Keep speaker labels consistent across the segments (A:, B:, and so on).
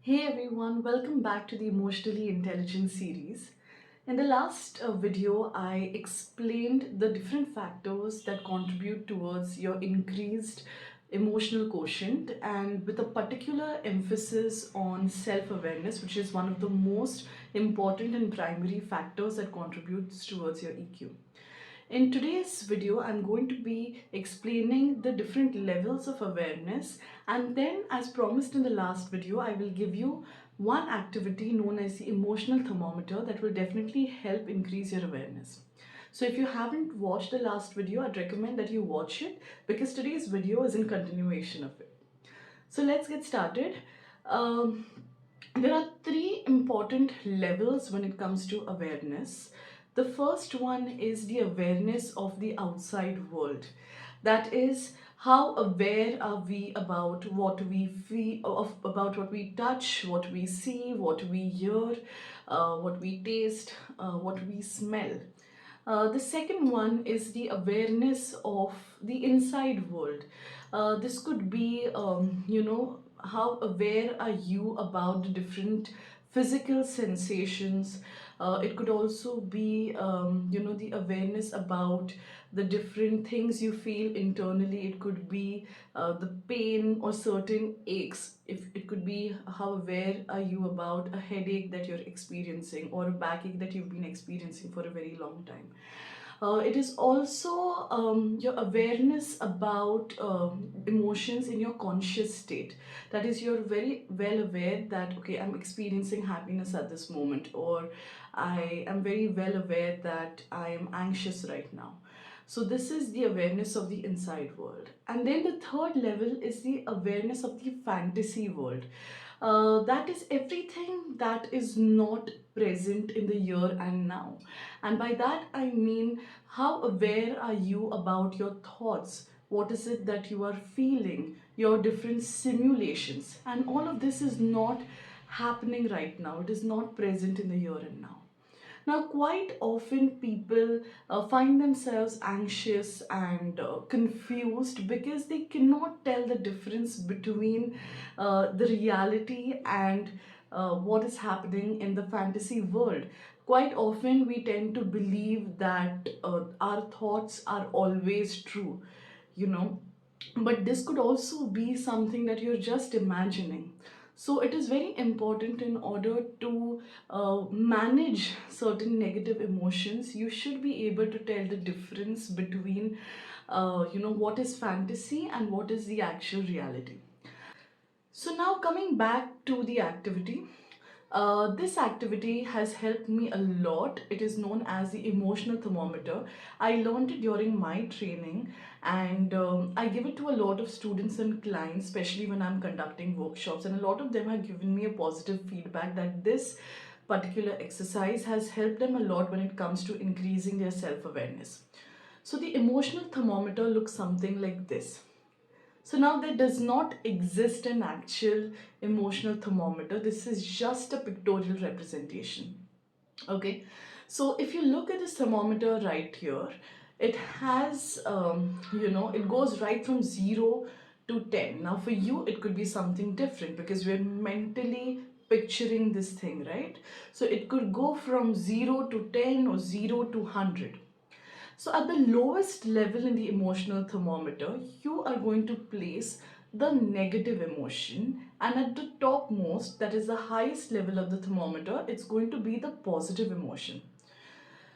A: Hey everyone, welcome back to the Emotionally Intelligent series. In the last video, I explained the different factors that contribute towards your increased emotional quotient, and with a particular emphasis on self-awareness, which is one of the most important and primary factors that contributes towards your EQ. In today's video, I'm going to be explaining the different levels of awareness, and then, as promised in the last video, I will give you one activity known as the emotional thermometer that will definitely help increase your awareness. So if you haven't watched the last video, I'd recommend that you watch it because today's video is in continuation of it. So let's get started. Um, there are three important levels when it comes to awareness. The first one is the awareness of the outside world. That is, how aware are we about what we feel, about what we touch, what we see, what we hear, what we taste, what we smell. The second one is the awareness of the inside world. This could be, how aware are you about the different physical sensations. It could also be, the awareness about the different things you feel internally. It could be the pain or certain aches. If it could be how aware are you about a headache that you're experiencing or a backache that you've been experiencing for a very long time. It is also your awareness about emotions in your conscious state. That is, you're very well aware that, okay, I'm experiencing happiness at this moment, or I am very well aware that I am anxious right now. So, this is the awareness of the inside world. And then the third level is the awareness of the fantasy world. That is everything that is not present in the here and now. And by that I mean, how aware are you about your thoughts? What is it that you are feeling? Your different simulations. And all of this is not happening right now, it is not present in the here and now. Now, quite often people find themselves anxious and confused because they cannot tell the difference between the reality and what is happening in the fantasy world. Quite often, we tend to believe that our thoughts are always true, you know, but this could also be something that you're just imagining. So it is very important, in order to manage certain negative emotions, you should be able to tell the difference between what is fantasy and what is the actual reality. So now, coming back to the activity, this activity has helped me a lot. It is known as the emotional thermometer. I learned it during my training, and I give it to a lot of students and clients, especially when I'm conducting workshops. And a lot of them have given me a positive feedback that this particular exercise has helped them a lot when it comes to increasing their self awareness. So, the emotional thermometer looks something like this. So now there does not exist an actual emotional thermometer. This is just a pictorial representation. Okay. So if you look at this thermometer right here, it has, it goes right from 0 to 10. Now for you, it could be something different because we're mentally picturing this thing, right? So it could go from 0 to 10 or 0 to 100. So, at the lowest level in the emotional thermometer, you are going to place the negative emotion, and at the topmost, that is the highest level of the thermometer, it's going to be the positive emotion.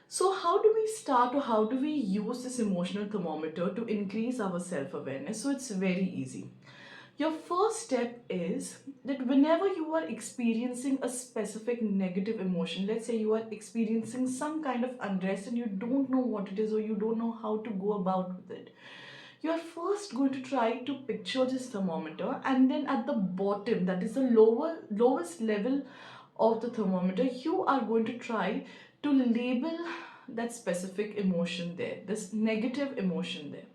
A: So, how do we start, or how do we use this emotional thermometer to increase our self awareness? So, it's very easy. Your first step is that whenever you are experiencing a specific negative emotion, let's say you are experiencing some kind of unrest and you don't know what it is, or you don't know how to go about with it, you are first going to try to picture this thermometer, and then at the bottom, that is the lowest level of the thermometer, you are going to try to label that specific emotion there, this negative emotion there.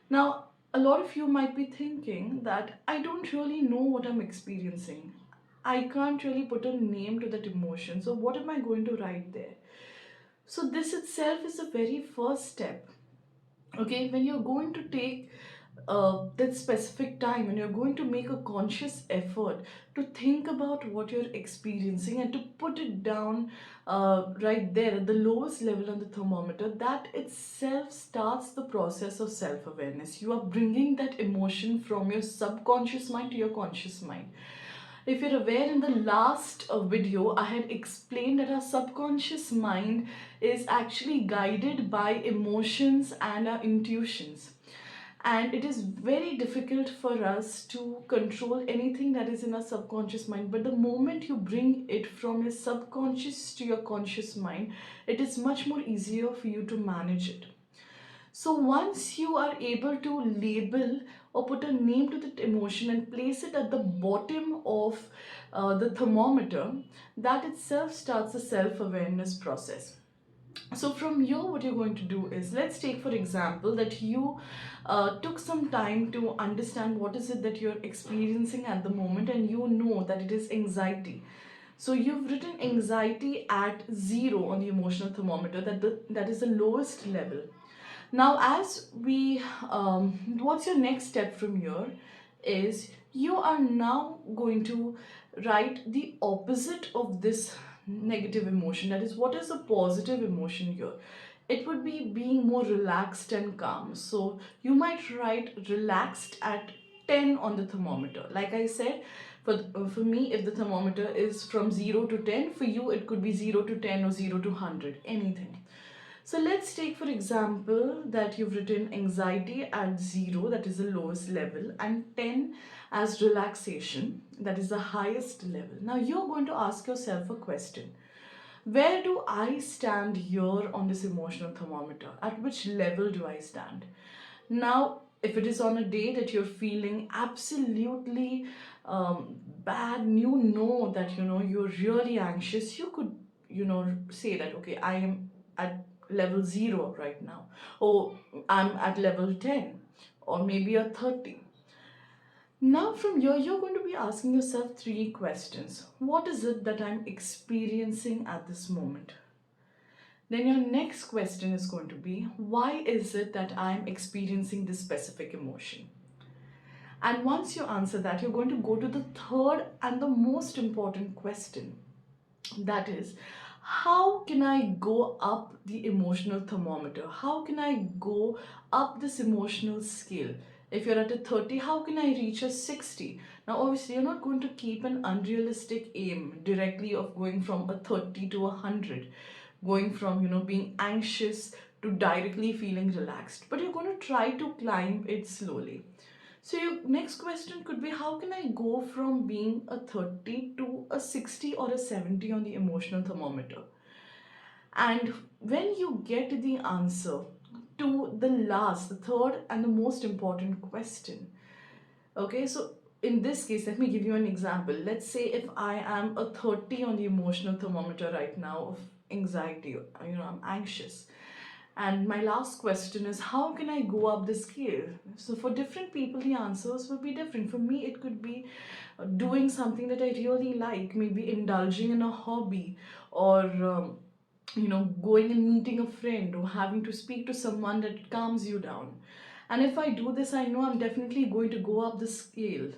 A: Now, a lot of you might be thinking that I don't really know what I'm experiencing. I can't really put a name to that emotion. So, what am I going to write there? So, this itself is the very first step. Okay, when you're going to take that specific time, and you're going to make a conscious effort to think about what you're experiencing and to put it down right there at the lowest level on the thermometer, that itself starts the process of self-awareness. You are bringing that emotion from your subconscious mind to your conscious mind. If you're aware, in the last video, I had explained that our subconscious mind is actually guided by emotions and our intuitions. And it is very difficult for us to control anything that is in our subconscious mind. But the moment you bring it from your subconscious to your conscious mind, it is much more easier for you to manage it. So once you are able to label or put a name to that emotion and place it at the bottom of the thermometer, that itself starts a self-awareness process. So from here, what you're going to do is, let's take for example that you took some time to understand what is it that you're experiencing at the moment, and you know that it is anxiety. So you've written anxiety at 0 on the emotional thermometer, that is the lowest level. Now, as we, what's your next step from here is you are now going to write the opposite of this negative emotion. That is, what is a positive emotion here? It would be being more relaxed and calm. So you might write relaxed at 10 on the thermometer. Like I said, for me, if the thermometer is from 0 to 10, for you it could be 0 to 10 or 0 to 100, anything. So let's take for example that you've written anxiety at 0, that is the lowest level, and 10 as relaxation, that is the highest level. Now you're going to ask yourself a question. Where do I stand here on this emotional thermometer? At which level do I stand? Now, if it is on a day that you're feeling absolutely bad, you know that you're really anxious, you could say that, okay, I am at level 0 right now, or I'm at level 10, or maybe a 30. Now from here, you're going to be asking yourself three questions. What is it that I'm experiencing at this moment? Then your next question is going to be, why is it that I'm experiencing this specific emotion? And once you answer that, you're going to go to the third and the most important question. That is, how can I go up the emotional thermometer? How can I go up this emotional scale? If you're at a 30, how can I reach a 60? Now, obviously, you're not going to keep an unrealistic aim directly of going from a 30 to a 100, going from, being anxious to directly feeling relaxed. But you're going to try to climb it slowly. So your next question could be, how can I go from being a 30 to a 60 or a 70 on the emotional thermometer? And when you get the answer to the last, the third and the most important question, okay, so in this case, let me give you an example. Let's say if I am a 30 on the emotional thermometer right now of anxiety, I'm anxious. And my last question is, how can I go up the scale? So for different people, the answers will be different. For me, it could be doing something that I really like, maybe indulging in a hobby, or going and meeting a friend, or having to speak to someone that calms you down. And if I do this, I know I'm definitely going to go up the scale.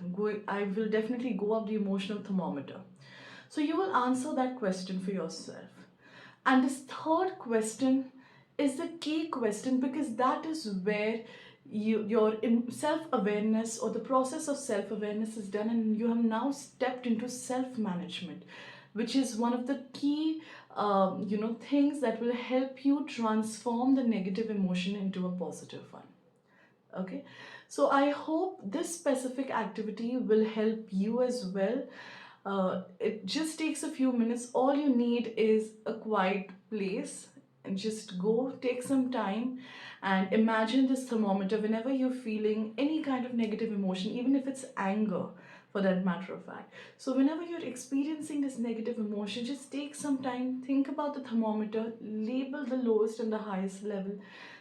A: I will definitely go up the emotional thermometer. So you will answer that question for yourself. And this third question is the key question, because that is where your self-awareness, or the process of self-awareness, is done, and you have now stepped into self-management, which is one of the key things that will help you transform the negative emotion into a positive one. Okay, so I hope this specific activity will help you as well. It just takes a few minutes. All you need is a quiet place, and just go take some time and imagine this thermometer whenever you're feeling any kind of negative emotion, even if it's anger, for that matter of fact. So whenever you're experiencing this negative emotion, just take some time, think about the thermometer, label the lowest and the highest level,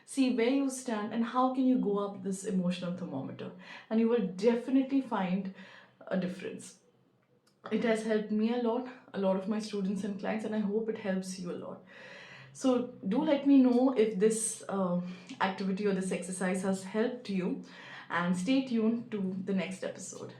A: see where you stand and how can you go up this emotional thermometer, and you will definitely find a difference. It has helped me a lot of my students and clients, and I hope it helps you a lot. So do let me know if this activity or this exercise has helped you. and stay tuned to the next episode.